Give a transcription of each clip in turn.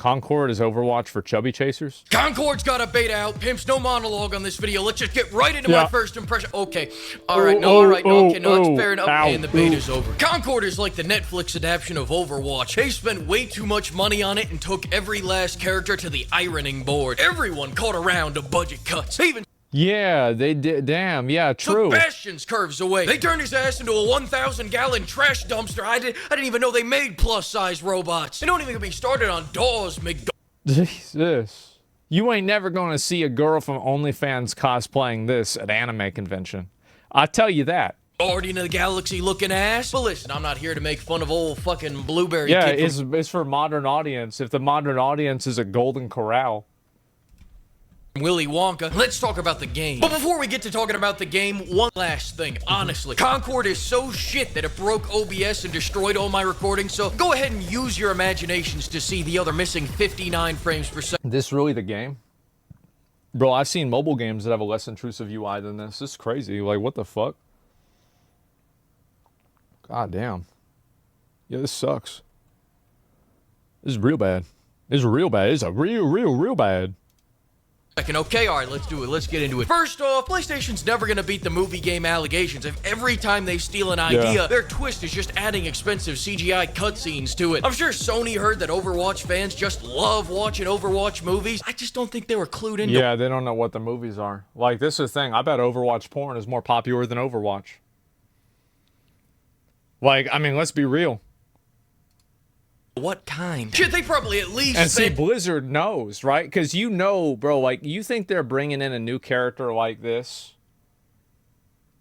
Concord is Overwatch for chubby chasers? Concord's got a beta out. Pimps, no monologue on this video. Let's just get right into my first impression. Okay. Alright, that's fair enough. And the beta's over. Concord is like the Netflix adaptation of Overwatch. They spent way too much money on it and took every last character to the ironing board. Everyone caught around to budget cuts. They even Yeah, they did. Damn, yeah, true. took Bastion's curves away. They turned his ass into a 1,000-gallon trash dumpster. I didn't even know they made plus-size robots. They don't even get me started on DAWs, Jesus. You ain't never gonna see a girl from OnlyFans cosplaying this at anime convention. I'll tell you that. Guardian of the Galaxy looking ass. But listen, I'm not here to make fun of old fucking Blueberry Yeah, Kid it's for modern audience. If the modern audience is a Golden Corral. Willy Wonka. Let's talk about the game. But before we get to talking about the game, one last thing. Honestly, Concord is so shit that it broke OBS and destroyed all my recordings, so go ahead and use your imaginations to see the other missing 59 frames per second. This really the game? Bro, I've seen mobile games that have a less intrusive UI than this. This is crazy. Like, what the fuck? God damn. Yeah, this sucks. This is real bad. This is real bad. This is a real bad. Okay, alright, let's do it. Let's get into it. First off, PlayStation's never gonna beat the movie game allegations if every time they steal an idea, their twist is just adding expensive CGI cutscenes to it. I'm sure Sony heard that Overwatch fans just love watching Overwatch movies. I just don't think they were clued into. Yeah, they don't know what the movies are. Like, this is the thing. I bet Overwatch porn is more popular than Overwatch. Like, I mean, let's be real. What kind? Shit, they probably at least And see, Blizzard knows, right? Because you know, bro, like, you think they're bringing in a new character like this?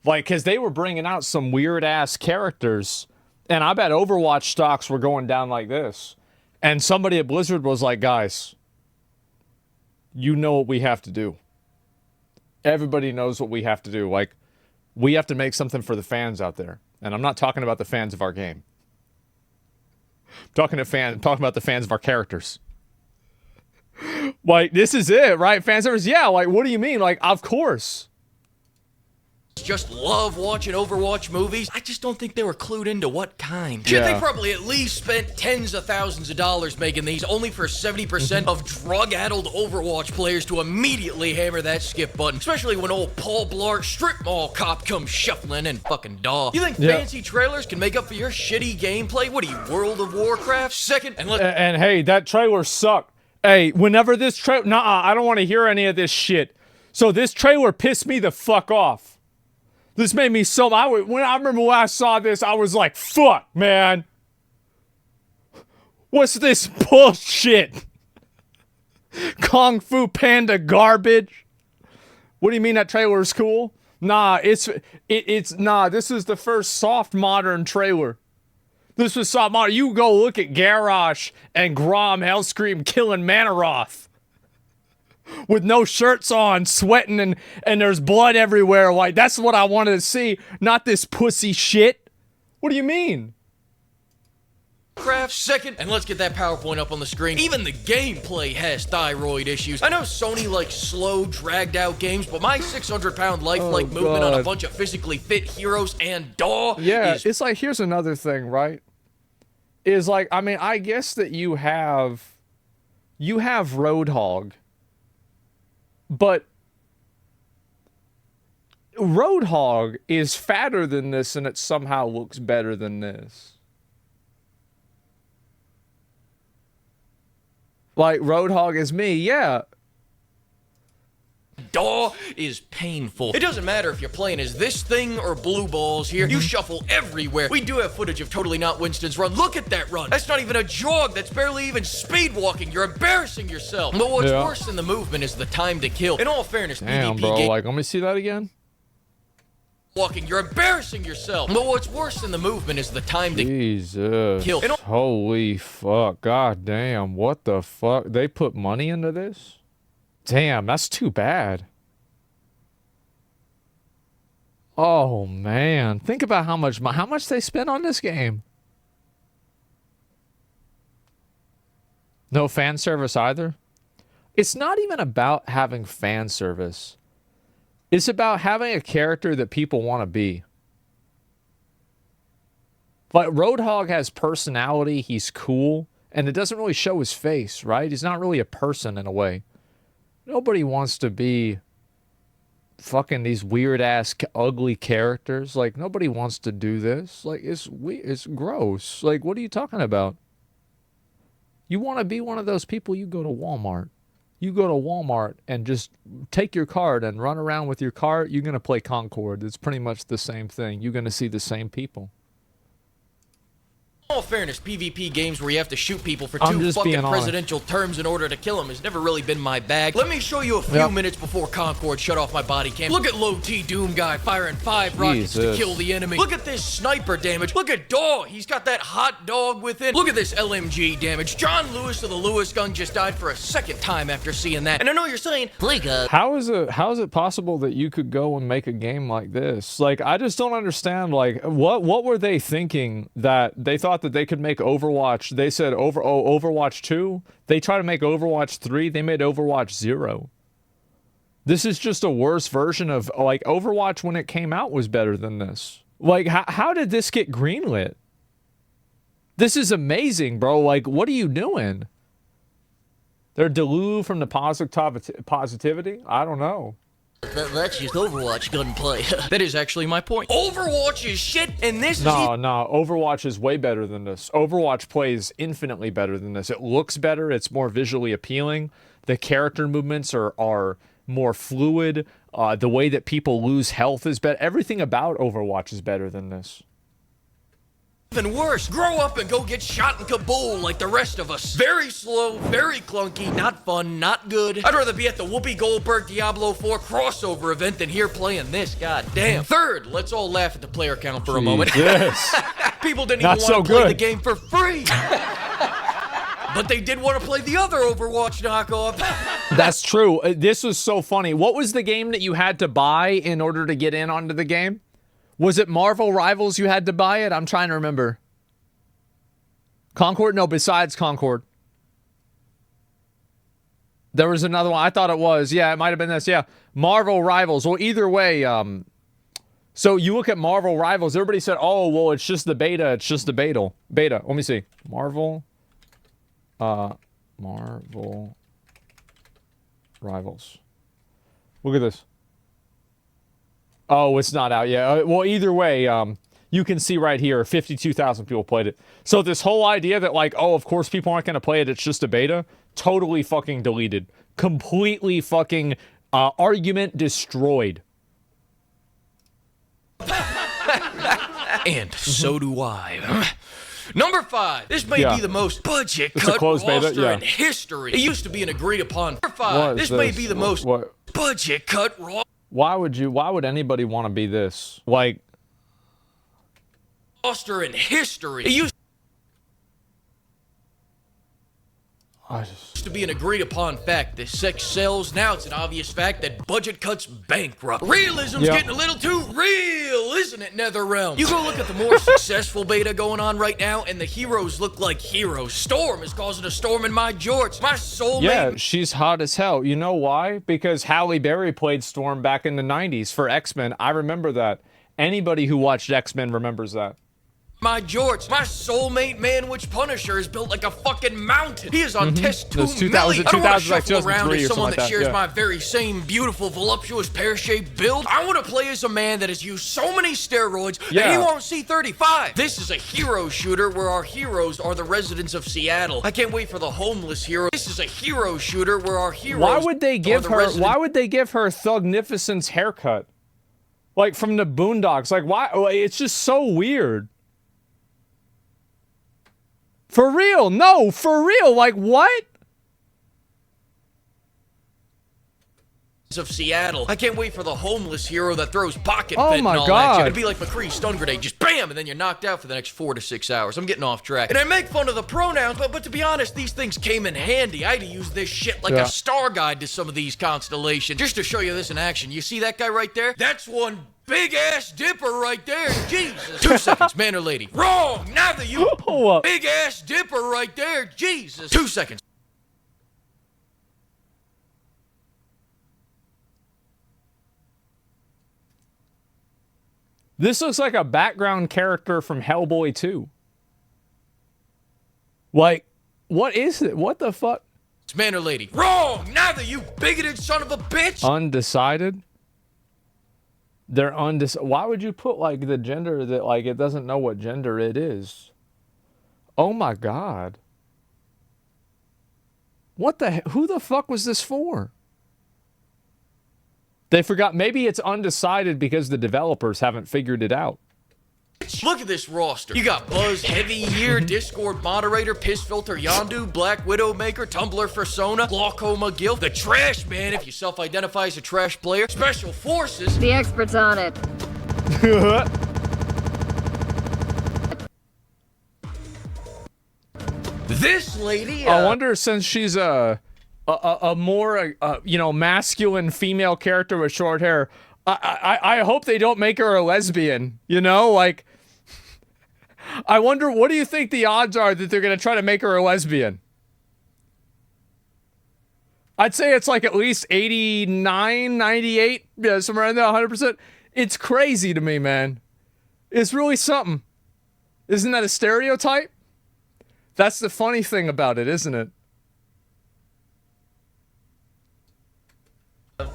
Like, because they were bringing out some weird-ass characters, and I bet Overwatch stocks were going down like this. And somebody at Blizzard was like, guys, you know what we have to do. Everybody knows what we have to do. Like, we have to make something for the fans out there. And I'm not talking about the fans of our game. I'm talking about the fans of our characters. Like, this is it, right? Fan service, yeah, like, what do you mean? Like, of course. Just love watching Overwatch movies. I just don't think they were clued into what kind. Shit, they probably at least spent tens of thousands of dollars making these, only for 70% of drug-addled Overwatch players to immediately hammer that skip button. Especially when old Paul Blart strip mall cop comes shuffling in fucking DAW. You think fancy trailers can make up for your shitty gameplay? What are you, World of Warcraft? Second, and hey, that trailer sucked. Hey, whenever this trailer, I don't want to hear any of this shit. So this trailer pissed me the fuck off. This made me so... I remember when I saw this, I was like, fuck, man. What's this bullshit? Kung Fu Panda garbage? What do you mean that trailer is cool? Nah, this is the first soft modern trailer. This was soft modern. You go look at Garrosh and Grom Hellscream killing Manaroth. With no shirts on, sweating, and there's blood everywhere. Like, that's what I wanted to see, not this pussy shit. What do you mean? Second, and let's get that PowerPoint up on the screen. Even the gameplay has thyroid issues. I know Sony likes slow, dragged-out games, but my 600-pound lifelike movement on a bunch of physically fit heroes and DAW it's like, here's another thing, right? Is like, I mean, I guess that you have Roadhog. But Roadhog is fatter than this, and it somehow looks better than this. Like, Roadhog is me, yeah. DAW is painful. It doesn't matter if you're playing as this thing or blue balls here. You shuffle everywhere. We do have footage of Totally Not Winston's run. Look at that run. That's not even a jog. That's barely even speed walking. You're embarrassing yourself. But what's worse than the movement is the time to kill. In all fairness, damn, PvP bro, like, let me see that again. Walking, you're embarrassing yourself. But what's worse than the movement is the time to kill. Holy fuck. God damn. What the fuck? They put money into this? Damn, that's too bad. Oh, man. Think about how much they spent on this game. No fan service either? It's not even about having fan service. It's about having a character that people want to be. Like, Roadhog has personality. He's cool. And it doesn't really show his face, right? He's not really a person in a way. Nobody wants to be fucking these weird-ass, ugly characters. Like, nobody wants to do this. Like, it's gross. Like, what are you talking about? You want to be one of those people, you go to Walmart. You go to Walmart and just take your card and run around with your card. You're going to play Concord. It's pretty much the same thing. You're going to see the same people. In all fairness, PvP games where you have to shoot people for 2 fucking presidential terms in order to kill them has never really been my bag. Let me show you a few minutes before Concord shut off my body cam. Look at Low T Doom guy firing 5 rockets to kill the enemy. Look at this sniper damage. Look at Dog. He's got that hot dog within. Look at this LMG damage. John Lewis of the Lewis gun just died for a 2nd time after seeing that. And I know you're saying, play God. How is it possible that you could go and make a game like this? Like, I just don't understand. Like, what were they thinking that they thought that they could make Overwatch? They said Overwatch 2. They tried to make Overwatch 3. They made Overwatch 0. This is just a worse version of, like, Overwatch when it came out was better than this. Like, how did this get greenlit? This is amazing, bro. Like, what are you doing? They're Delulu from the positivity? I don't know. That's just Overwatch gunplay. That is actually my point. Overwatch is shit, and this No, Overwatch is way better than this. Overwatch plays infinitely better than this. It looks better. It's more visually appealing. The character movements are more fluid. The way that people lose health is better. Everything about Overwatch is better than this. Even worse, grow up and go get shot in Kabul like the rest of us. Very slow, very clunky, not fun, not good. I'd rather be at the Whoopi Goldberg Diablo 4 crossover event than here playing this, god damn. Third, let's all laugh at the player count for a moment. Yes. People didn't even want to play the game for free. But they did want to play the other Overwatch knockoff. That's true. This was so funny. What was the game that you had to buy in order to get in onto the game? Was it Marvel Rivals you had to buy it? I'm trying to remember. Concord? No, besides Concord. There was another one. I thought it was. Yeah, it might have been this. Yeah, Marvel Rivals. Well, either way, so you look at Marvel Rivals, everybody said, oh, well, it's just the beta. It's just the beta. Let me see. Marvel Rivals. Look at this. Oh, it's not out yet. Well, either way, you can see right here, 52,000 people played it. So this whole idea that, like, oh, of course people aren't going to play it, it's just a beta, totally fucking deleted. Completely fucking argument destroyed. And so do I. Number 5. This may be the most budget cut roster in history. It used to be an agreed upon. Number 5. This may be the most budget cut roster. Why would anybody want to be this? Like, roster in history. It used to be an agreed upon fact that sex sells. Now it's an obvious fact that budget cuts bankrupt. Realism's getting a little too real, isn't it, NetherRealm? You go look at the more successful beta going on right now, and the heroes look like heroes. Storm is causing a storm in my jorts. My soulmate. Yeah, she's hot as hell. You know why? Because Halle Berry played Storm back in the 90s for X-Men. I remember that. Anybody who watched X-Men remembers that. My jorts, my soulmate Man-Witch Punisher is built like a fucking mountain. He is on test 2 million. I don't want to shuffle around as someone that shares my very same beautiful, voluptuous, pear-shaped build. I want to play as a man that has used so many steroids that he won't see 35. This is a hero shooter where our heroes are the residents of Seattle. I can't wait for the homeless hero. This is a hero shooter where our heroes Why would they give her Thugnificent's haircut? Like from the Boondocks. Like, why? It's just so weird. For real, no, for real, like what? Of Seattle. I can't wait for the homeless hero that throws pocket fentanyl and all God. At you. It'd be like McCree's stun grenade, just BAM, and then you're knocked out for the next 4 to 6 hours. I'm getting off track. And I make fun of the pronouns, but to be honest, these things came in handy. I had to use this shit like a star guide to some of these constellations. Just to show you this in action. You see that guy right there? That's one big-ass dipper right there. Jesus. 2 seconds, man or lady. Wrong! Neither you. Big-ass dipper right there. Jesus. 2 seconds. This looks like a background character from Hellboy 2. Like, What is it? What the fuck? It's man or lady. Wrong! Neither, you bigoted son of a bitch! Undecided? They're undecided. Why would you put, like, the gender that, like, it doesn't know what gender it is? Oh my god. What the who the fuck was this for? They forgot. Maybe it's undecided because the developers haven't figured it out. Look at this roster. You got Buzz, Heavy Year, Discord Moderator, Piss Filter, Yondu, Black Widow Maker, Tumblr Persona, Glaucoma Guild, the Trash Man if you self-identify as a trash player, Special Forces. The expert's on it. This lady, I wonder, since she's a more you know, masculine female character with short hair, I hope they don't make her a lesbian. You know, like, I wonder, what do you think the odds are that they're gonna try to make her a lesbian? I'd say it's like at least 89, 98, yeah, somewhere around there, 100%. It's crazy to me, man. It's really something. Isn't that a stereotype? That's the funny thing about it, isn't it?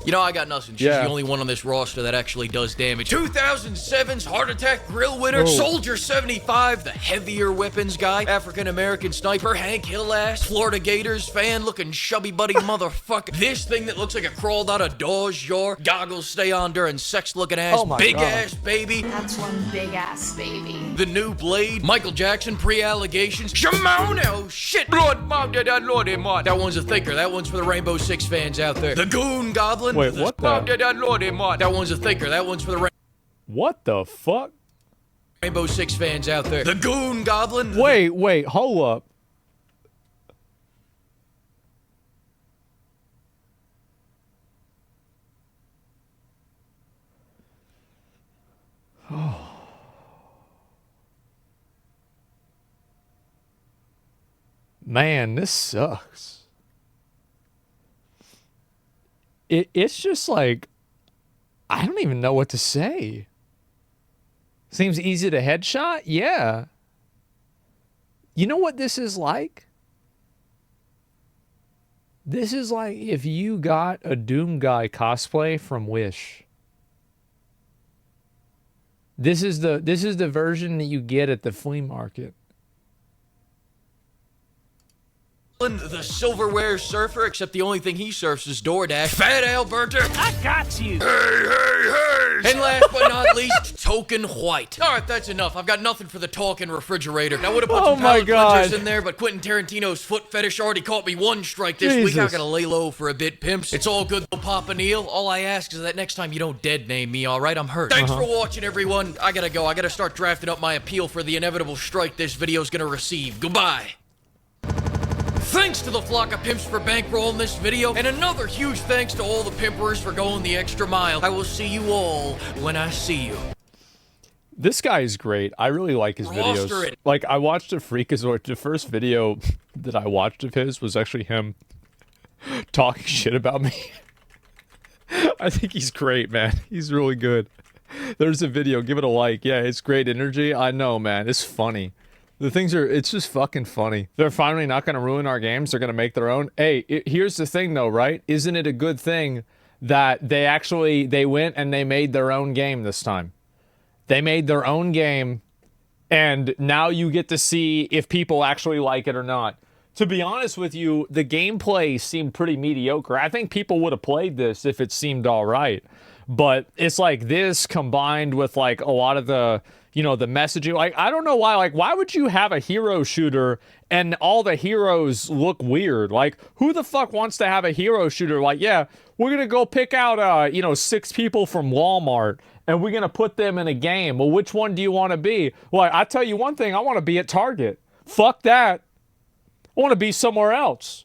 You know, I got nothing. She's the only one on this roster that actually does damage. 2007's Heart Attack Grill winner, Soldier 75, the heavier weapons guy, African-American sniper, Hank Hill-ass, Florida Gators fan, looking chubby buddy motherfucker. This thing that looks like it crawled out of Dawes Yard, goggles stay on during sex-looking ass, big-ass baby. That's one big-ass baby. The new Blade, Michael Jackson, pre-allegations, Shimon, oh shit, Lord, Mom, Dad, Lord, Mom. That one's a thinker. That one's for the Rainbow Six fans out there. The Goon Goblin. Wait, what the? That one's a thinker. That one's for the What the fuck? Rainbow Six fans out there. The Goon Goblin. Wait, hold up. Man, this sucks. It's just like, I don't even know what to say. Seems easy to headshot? Yeah. You know what this is like? This is like if you got a Doom Guy cosplay from Wish. This is the version that you get at the flea market. The silverware surfer, except the only thing he surfs is DoorDash. Fat Alberta. I got you. Hey. And last but not least, Token White. All right, that's enough. I've got nothing for the talking refrigerator. I would have put some palate cleansers in there, but Quentin Tarantino's foot fetish already caught me one strike this week. I gotta lay low for a bit, pimps. It's all good, though, Papa Neil. All I ask is that next time you don't dead name me, all right? I'm hurt. Thanks for watching, everyone. I gotta go. I gotta start drafting up my appeal for the inevitable strike this video's gonna receive. Goodbye. Thanks to the flock of pimps for bankrolling this video, and another huge thanks to all the pimpers for going the extra mile. I will see you all when I see you. This guy is great. I really like his videos. Like, I watched a Freakazoid. The first video that I watched of his was actually him talking shit about me. I think he's great, man. He's really good. There's a video. Give it a like. Yeah, it's great energy. I know, man. It's funny. The things are, it's just fucking funny. They're finally not going to ruin our games. They're going to make their own. Hey, here's the thing though, right? Isn't it a good thing that they went and they made their own game this time? They made their own game, and now you get to see if people actually like it or not. To be honest with you, the gameplay seemed pretty mediocre. I think people would have played this if it seemed all right. But it's like this combined with like a lot of the, you know, the messaging. Like, I don't know why. Like, why would you have a hero shooter and all the heroes look weird? Like, who the fuck wants to have a hero shooter? Like, yeah, we're going to go pick out, you know, 6 people from Walmart and we're going to put them in a game. Well, which one do you want to be? Well, I tell you one thing. I want to be at Target. Fuck that. I want to be somewhere else.